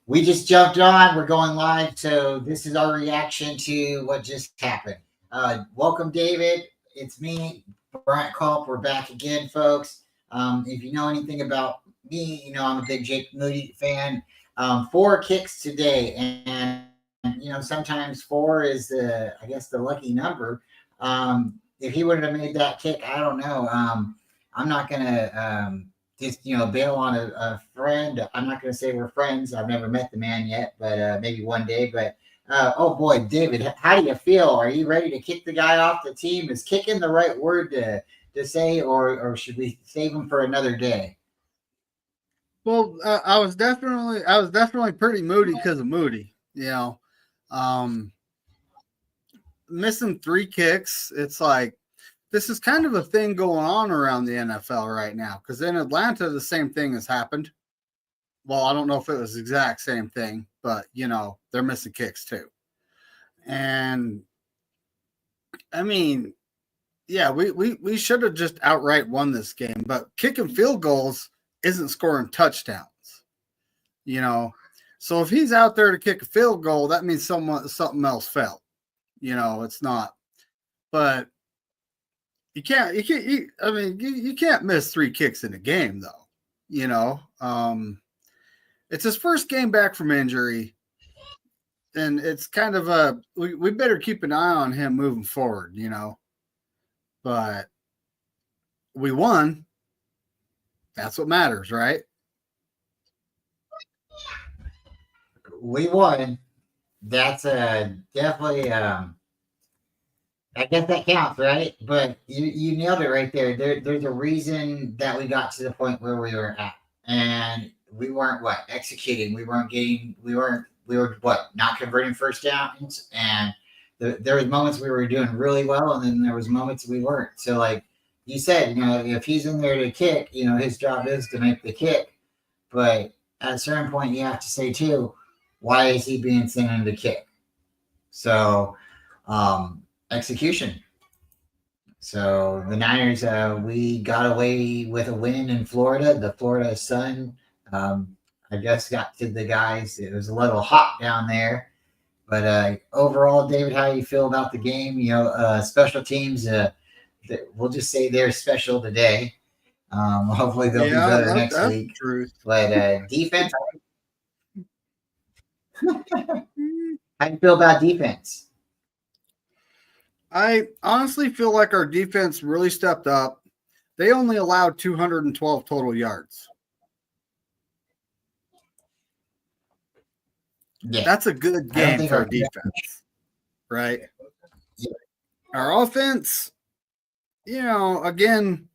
We just jumped on. We're going live. So this is our reaction to what just happened. Welcome, David. It's me, Brian Culp. We're back again, folks. If you know anything about me, you know I'm a big Jake Moody fan. Four kicks today, and sometimes four is I guess, the lucky number. If he would have made that kick, I don't know. I'm not gonna just bail on a friend. I'm not going to say we're friends. I've never met the man yet, but maybe one day. But oh boy, David, how do you feel? Are you ready to kick the guy off the team? Is kicking the right word to say, or should we save him for another day? Well, I was definitely pretty moody because of Moody. Um, missing three kicks. It's like this is kind of a thing going on around the NFL right now. Because in Atlanta, the same thing has happened. Well, I don't know if it was the exact same thing, but they're missing kicks too. And I mean, yeah, we should have just outright won this game, but kicking field goals isn't scoring touchdowns. You know, so if he's out there to kick a field goal, that means something else fell. It's not. But you can't miss three kicks in a game though. It's his first game back from injury, and it's kind of we better keep an eye on him moving forward. But we won. That's what matters, right? We won. That's definitely. I guess that counts, right? But you nailed it right there. There's a reason that we got to the point where we were at, and we weren't what executing. We weren't getting. We were what not converting first downs, and there was moments we were doing really well, and then there was moments we weren't. So like you said, if he's in there to kick, his job is to make the kick. But at a certain point, you have to say too, why is he being sent in to kick? So. Execution. So the Niners, we got away with a win in Florida. The Florida sun, I guess, got to the guys. It was a little hot down there, but overall, David, how do you feel about the game? Special teams. We'll just say they're special today. Hopefully, they'll be Yeah, better next that's week. the truth. But defense, how do you feel about defense? I honestly feel like our defense really stepped up. They only allowed 212 total yards. Yeah, That's a good I don't game think for our our defense, right? yeah, Our offense, again,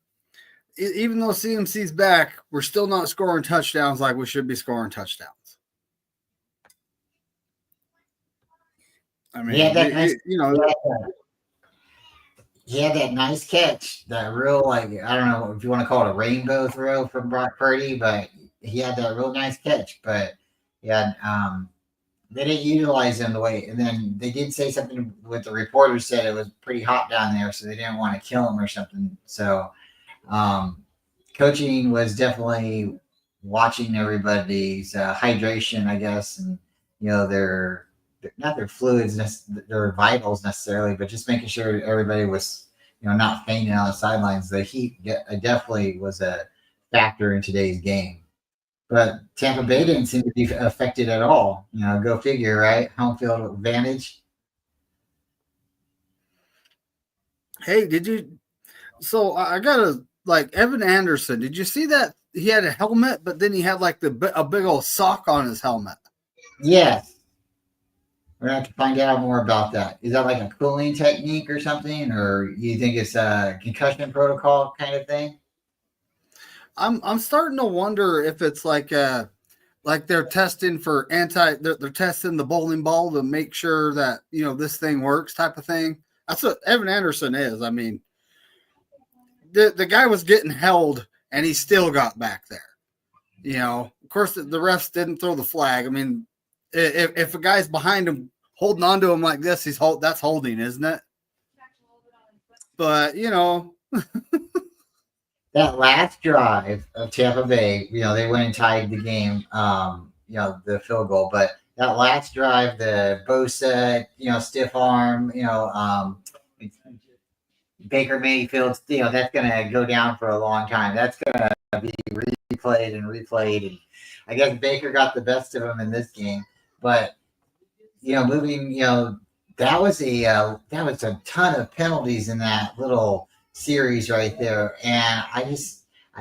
even though CMC's back, we're still not scoring touchdowns like we should be scoring touchdowns. I he had mean, that nice. Yeah, he had that nice catch, that real, like, I don't know if you want to call it a rainbow throw from Brock Purdy, but he had that real nice catch. But yeah, they didn't utilize him the way. And then they did say something with the reporters said it was pretty hot down there, so they didn't want to kill him or something. So um, coaching was definitely watching everybody's hydration, I guess, and their not their fluids, their vitals necessarily, but just making sure everybody was not fainting on the sidelines. The heat definitely was a factor in today's game. But Tampa Bay didn't seem to be affected at all. Go figure, right? Home field advantage. hey, did you? So I got to like Evan Anderson. Did you see that he had a helmet, but then he had like a big old sock on his helmet? Yes. We're gonna have to find out more about that. Is that like a cooling technique or something, or you think it's a concussion protocol kind of thing? I'm starting to wonder if it's like they're testing for they're testing the bowling ball to make sure that this thing works type of thing. That's what Evan Anderson is. I mean, the guy was getting held and he still got back there. Of course the refs didn't throw the flag. I mean, if a guy's behind him holding on to him like this, that's holding, isn't it? But That last drive of Tampa Bay, they went and tied the game. the field goal. But that last drive, the Bosa, stiff arm, Baker Mayfield, that's going to go down for a long time. That's going to be replayed and replayed. And I guess Baker got the best of him in this game. But, moving, that was a ton of penalties in that little series right there. And I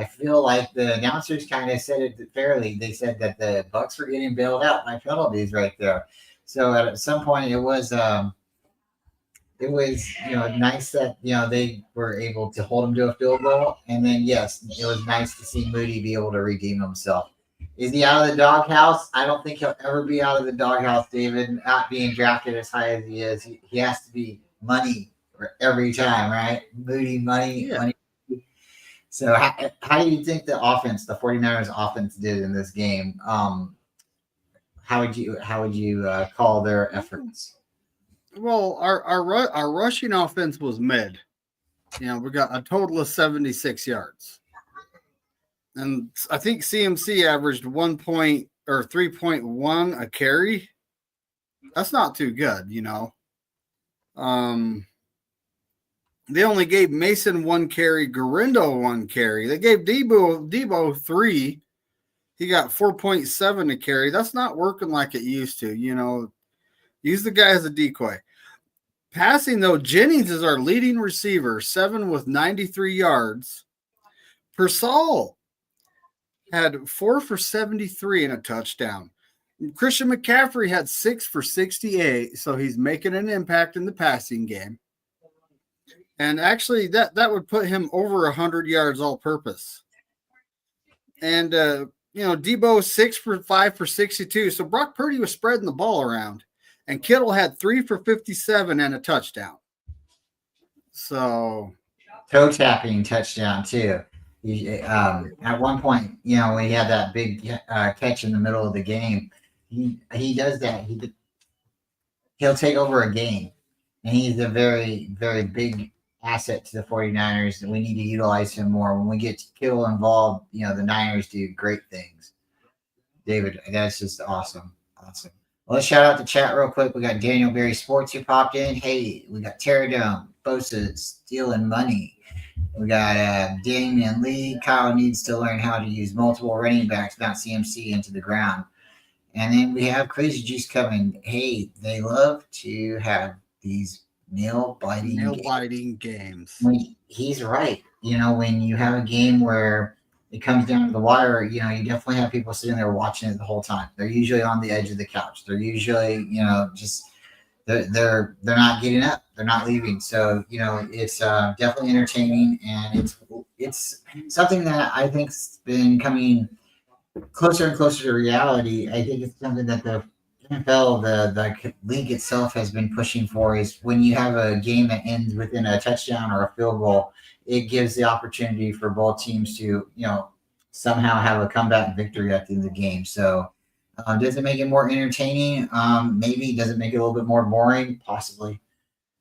feel like the announcers kind of said it fairly. They said that the Bucks were getting bailed out by penalties right there. So at some point it was nice that they were able to hold him to a field goal, and then yes, it was nice to see Moody be able to redeem himself. Is he out of the doghouse? I don't think he'll ever be out of the doghouse, David. Not being drafted as high as he is, he has to be money every time, right? Moody money, money. So how do you think the 49ers offense did in this game? How would you call their efforts? Well, our rushing offense was mid. We got a total of 76 yards. And I think CMC averaged 3.1 a carry. That's not too good, They only gave Mason 1 carry, Garindo 1 carry. They gave Debo 3. He got 4.7 a carry. That's not working like it used to, Use the guy as a decoy. Passing, though, Jennings is our leading receiver, 7 with 93 yards. Persall had 4 for 73 and a touchdown. Christian McCaffrey had 6 for 68, so he's making an impact in the passing game. And actually, that would put him over 100 yards all purpose. And, Debo 6 for 5 for 62. So Brock Purdy was spreading the ball around. And Kittle had 3 for 57 and a touchdown. So. Toe tapping touchdown, too. At one point, when he had that big catch in the middle of the game, he does that. He'll take over a game. And he's a very, very big asset to the 49ers, and we need to utilize him more. When we get Kittle involved, the Niners do great things. David, that's just awesome. Awesome. Well, let's shout out the chat real quick. We got Daniel Berry Sports who popped in. Hey, we got Terradome, Bosa stealing money. We got Damian Lee. Kyle needs to learn how to use multiple running backs, bounce CMC into the ground. And then we have Crazy Juice coming. Hey, they love to have these nail-biting games. He's right. When you have a game where it comes down to the wire, you definitely have people sitting there watching it the whole time. They're usually on the edge of the couch. They're usually, just they're not getting up. They're not leaving. So, it's definitely entertaining, and it's something that I think's been coming closer and closer to reality. I think it's something that the NFL, the league itself has been pushing for, is when you have a game that ends within a touchdown or a field goal, it gives the opportunity for both teams to, somehow have a comeback victory at the end of the game. So does it make it more entertaining? Maybe. Does it make it a little bit more boring? Possibly.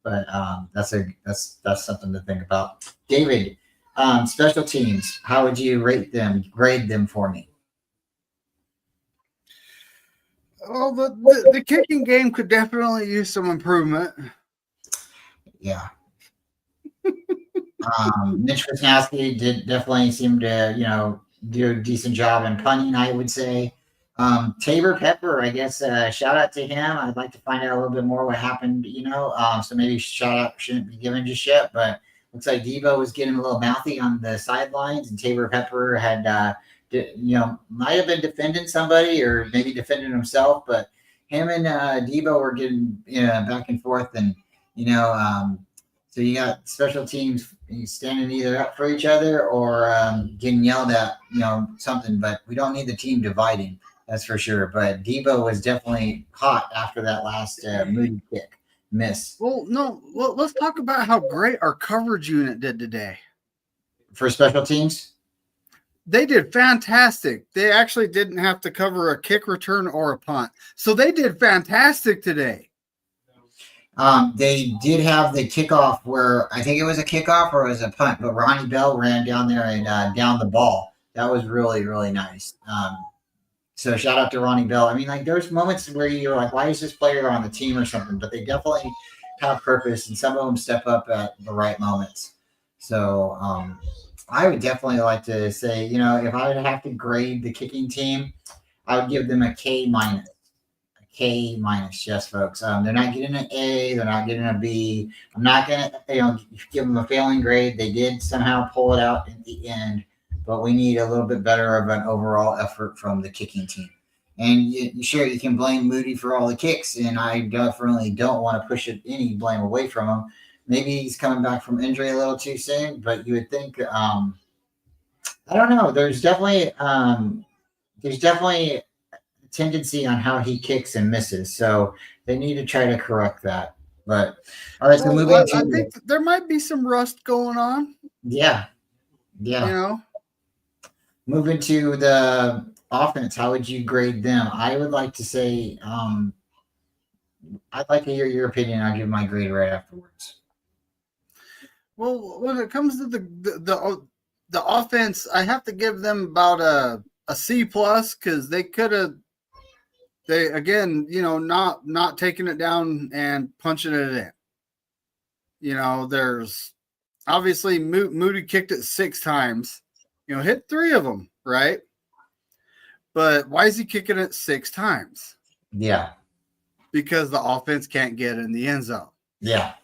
But that's something to think about. David, special teams, how would you grade them for me? Well, the kicking game could definitely use some improvement. Yeah. Mitch Wisnowski definitely seem to, do a decent job in punting, I would say. Tabor Pepper, I guess, shout out to him. I'd like to find out a little bit more what happened, so maybe shout out shouldn't be given just yet, but looks like Debo was getting a little mouthy on the sidelines, and Tabor Pepper had, might have been defending somebody or maybe defending himself, but him and Debo were getting back and forth, and so you got special teams standing either up for each other or getting yelled at, something. But we don't need the team dividing, that's for sure. But Debo was definitely hot after that last Moody kick miss. Well, no, let's talk about how great our coverage unit did today. For special teams? They did fantastic. They actually didn't have to cover a kick return or a punt. So they did fantastic today. They did have the kickoff where I think it was a kickoff or it was a punt, but Ronnie Bell ran down there and down the ball. That was really, really nice. So shout out to Ronnie Bell. I mean, like there's moments where you're like, why is this player on the team or something? But they definitely have purpose, and some of them step up at the right moments. So I would definitely like to say, if I would have to grade the kicking team, I would give them a K minus. K minus, yes, folks. They're not getting an A. They're not getting a B. I'm not gonna, give them a failing grade. They did somehow pull it out in the end, but we need a little bit better of an overall effort from the kicking team. And sure, you can blame Moody for all the kicks, and I definitely don't want to push any blame away from him. Maybe he's coming back from injury a little too soon, but you would think, I don't know. There's definitely tendency on how he kicks and misses. So they need to try to correct that. But all right, so Well, moving I to think there might be some rust going on. yeah, You yeah. know, Moving to the offense, how would you grade them? I would like to say, I'd like to hear your opinion. I'll give my grade right afterwards. well, when it comes to the offense, I have to give them about a C plus because they could have they again, not taking it down and punching it in. There's obviously Moody kicked it 6 times, hit 3 of them, right? But why is he kicking it 6 times? Yeah, Because the offense can't get in the end zone. yeah.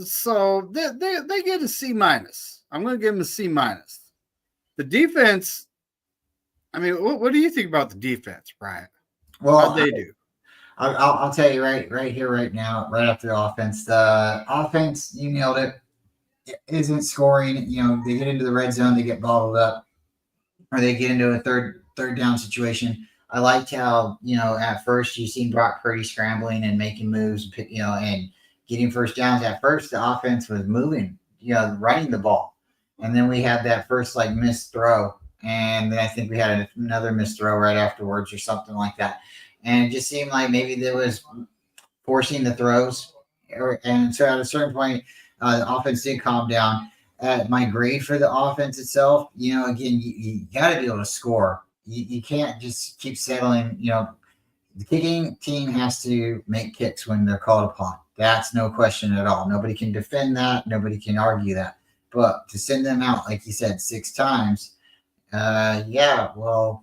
So they get a C minus. I'm going to give them a C minus. The defense, I mean, what do you think about the defense, Brian? Well, How'd they do? I'll tell you right here, right now, right after the offense. The offense, you nailed it. Isn't scoring. They get into the red zone, they get bottled up, or they get into a third down situation. I liked how at first you seen Brock Purdy scrambling and making moves, and getting first downs. At first, the offense was moving, running the ball, and then we had that first like missed throw, and then I think we had another missed throw right afterwards or something like that, and it just seemed like maybe there was forcing the throws, and so at a certain point, the offense did calm down. My grade for the offense itself, again, you got to be able to score. You can't just keep settling. The kicking team has to make kicks when they're called upon. That's no question at all. Nobody can defend that. Nobody can argue that. But to send them out, like you said, 6 times, yeah, well,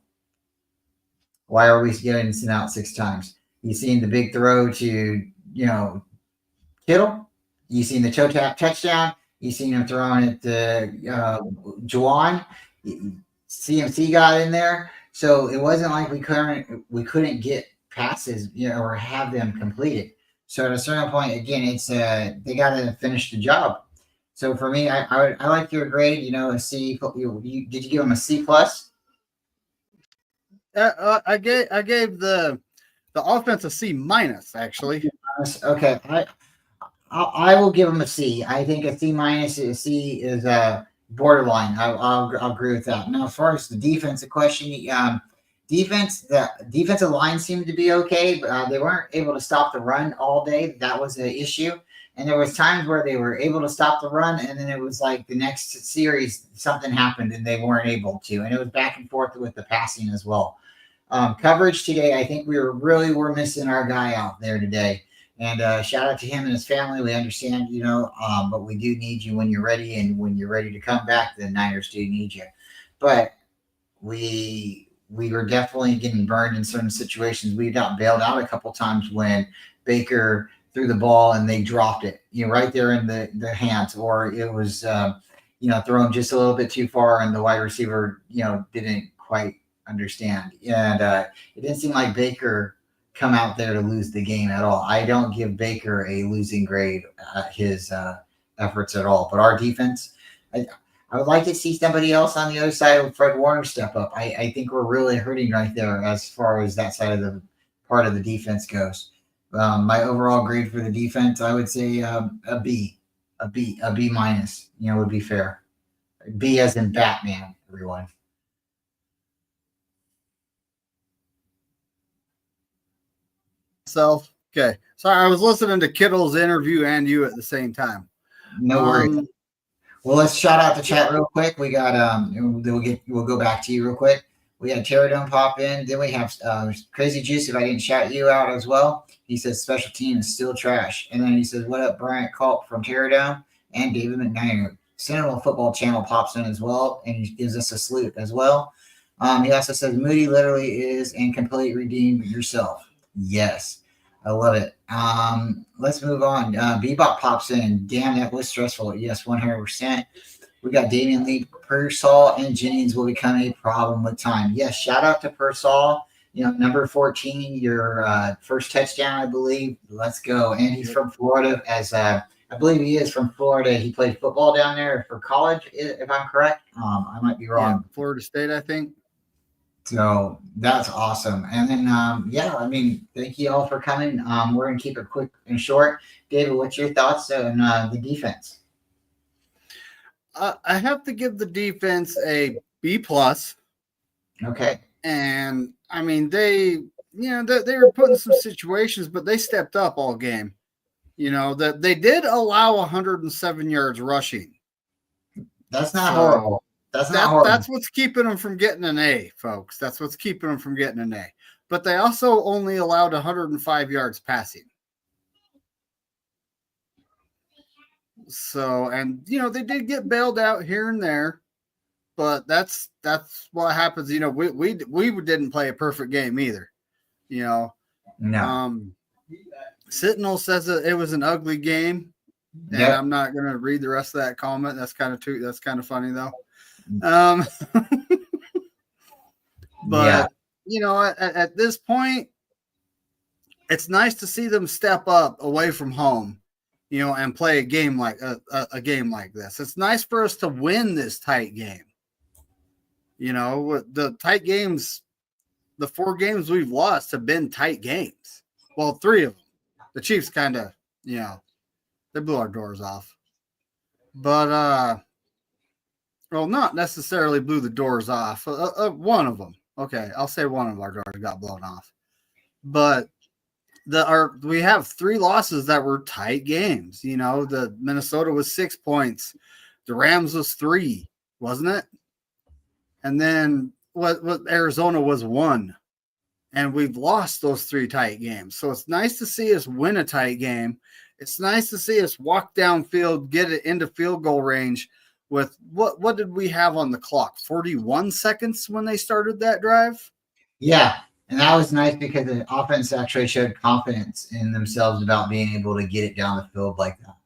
why are we getting sent out 6 times? You seen the big throw to, Kittle? You seen the toe tap touchdown? You seen him throwing it to Juwan? CMC got in there, so it wasn't like we couldn't get passes, or have them completed. So at a certain point, again, it's they got to finish the job. So for me, I like your grade. A C. Did you give them a C plus? I gave the offense a C minus, actually. Okay, I will give them a C. I think a C minus, a C is borderline. I'll agree with that. Now, as far as the defensive question, the defensive line seemed to be okay, but they weren't able to stop the run all day. That was an issue. And there was times where they were able to stop the run, and then it was like the next series something happened and they weren't able to. And it was back and forth with the passing as well. Coverage today, I think we're missing our guy out there today. And shout out to him and his family. We understand, but we do need you when you're ready, and when you're ready to come back, the Niners do need you. But we were definitely getting burned in certain situations. We got bailed out a couple times when Baker threw the ball and they dropped it, right there in the hands, or it was thrown just a little bit too far and the wide receiver didn't quite understand. And it didn't seem like Baker come out there to lose the game at all. I don't give Baker a losing grade at his efforts at all. But our defense, I would like to see somebody else on the other side of Fred Warner step up. I think we're really hurting right there as far as that side of the part of the defense goes. My overall grade for the defense, I would say a B minus. Would be fair. B as in Batman, everyone. Okay. Sorry, I was listening to Kittle's interview and you at the same time. No worries. Well, let's shout out the chat real quick. We got we'll go back to you real quick. We had Terradome pop in. Then we have Crazy Juice. If I didn't shout you out as well, he says special team is still trash. And then he says, "What up, Bryant Culp from Terradome?" And David McNair. Sentinel Football Channel pops in as well, and he gives us a salute as well. He also says, "Moody literally is and completely redeemed yourself." Yes, I love it. Let's move on. Bebop pops in. Damn, that was stressful. Yes, 100%. We got Damian Lee, Pearsall, and Jennings will become a problem with time. Yes, shout out to Pearsall. Number 14, your first touchdown, I believe. Let's go. And he's from Florida. I believe he is from Florida. He played football down there for college, if I'm correct. I might be wrong. Yeah, Florida State, I think. So that's awesome. And then, thank you all for coming. We're going to keep it quick and short. David, what's your thoughts on the defense? I have to give the defense a B plus. Okay. And I mean, they were put in some situations, but they stepped up all game. That they did allow 107 yards rushing. That's not horrible. That's not horrible. That's what's keeping them from getting an A, folks. That's what's keeping them from getting an A. But they also only allowed 105 yards passing. So, and they did get bailed out here and there, but that's what happens. We didn't play a perfect game either. No. Sentinel says that it was an ugly game, and Yep. I'm not going to read the rest of that comment. That's kind of funny though. But at this point, it's nice to see them step up away from home, and play a game like a game like this. It's nice for us to win this tight game. The tight games, the 4 games we've lost have been tight games. Well, 3 of them. The Chiefs kind of, they blew our doors off. But, not necessarily blew the doors off. One of them. Okay, I'll say one of our doors got blown off. But we have 3 losses that were tight games. The Minnesota was 6 points. The Rams was 3, wasn't it? And then what Arizona was 1. And we've lost those 3 tight games. So it's nice to see us win a tight game. It's nice to see us walk downfield, get it into field goal range with what did we have on the clock? 41 seconds when they started that drive? Yeah. And that was nice because the offense actually showed confidence in themselves about being able to get it down the field like that.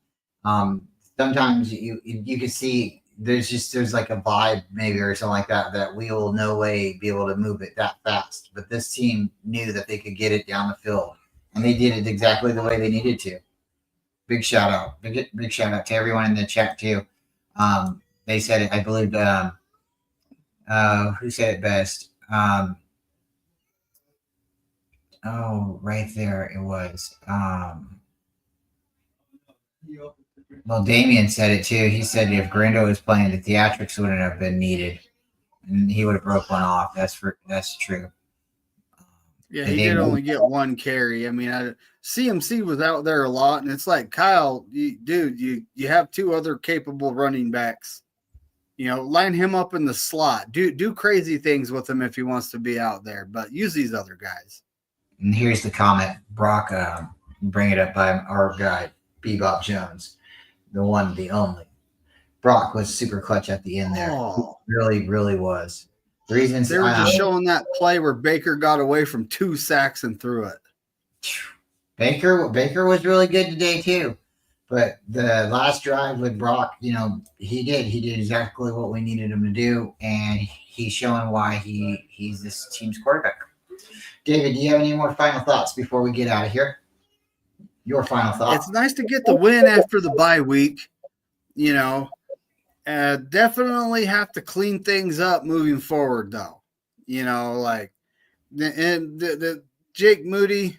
Sometimes you can see there's like a vibe maybe or something like that we will no way be able to move it that fast. But this team knew that they could get it down the field, and they did it exactly the way they needed to. Big shout out. Big shout out to everyone in the chat too. They said it, I believe, who said it best? Right there it was. Well, Damien said it too. He said if Grindo was playing, the theatrics wouldn't have been needed, and he would have broke one off. That's true. Yeah, he did only get 1 carry. I mean, CMC was out there a lot, and it's like, Kyle, you have 2 other capable running backs. Line him up in the slot. Do crazy things with him if he wants to be out there, but use these other guys. And here's the comment, Brock. Bring it up by our guy, Bebop Jones, the one, the only. Brock was super clutch at the end there. Oh. He really, really was. The reasons they were just showing that play where Baker got away from 2 sacks and threw it. Baker was really good today too. But the last drive with Brock, he did exactly what we needed him to do, and he's showing why he's this team's quarterback. David, do you have any more final thoughts before we get out of here? Your final thoughts. It's nice to get the win after the bye week. Definitely have to clean things up moving forward, though. The Jake Moody.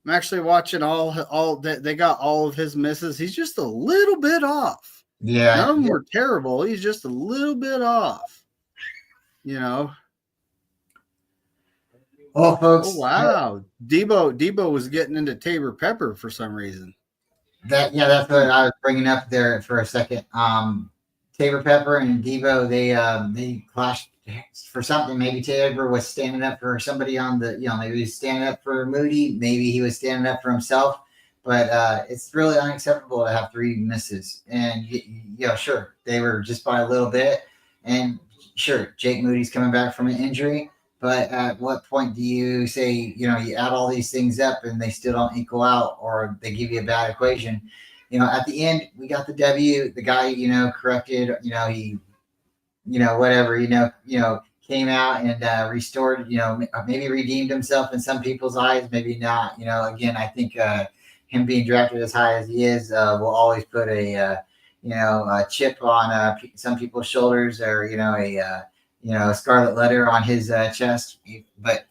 I'm actually watching all they got all of his misses. He's just a little bit off. Yeah, none of them were terrible. He's just a little bit off. Oh, folks. Oh, wow. Debo was getting into Tabor Pepper for some reason. That's what I was bringing up there for a second. Tabor Pepper and Debo, they clashed for something. Maybe Taylor was standing up for somebody on the, maybe he was standing up for Moody. Maybe he was standing up for himself. But it's really unacceptable to have 3 misses. And, sure, they were just by a little bit. And sure, Jake Moody's coming back from an injury. But at what point do you say, you add all these things up and they still don't equal out, or they give you a bad equation? At the end, we got the W. The guy, corrected, he, whatever, came out and restored, maybe redeemed himself in some people's eyes, maybe not. Again, I think him being drafted as high as he is will always put a chip on some people's shoulders, or a scarlet letter on his chest. But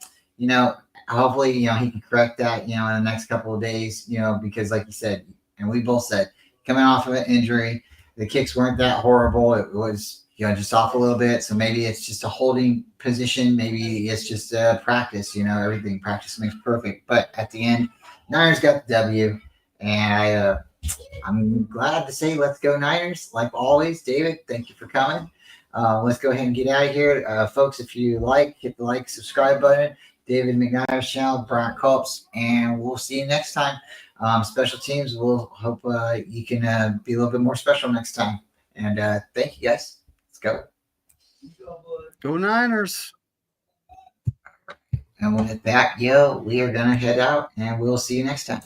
hopefully he can correct that in the next couple of days. Because like you said, and we both said, coming off of an injury, the kicks weren't that horrible. It was just off a little bit. So maybe it's just a holding position. Maybe it's just practice. Everything, practice makes perfect. But at the end, Niners got the W, and I'm glad to say let's go Niners. Like always, David, thank you for coming. Let's go ahead and get out of here. Folks, if you hit the like, subscribe button. David McNire's channel, Brian Culps, and we'll see you next time. Special teams, we'll hope you can be a little bit more special next time. And thank you, guys. Let's go. Go Niners. And with that, we are going to head out, and we'll see you next time.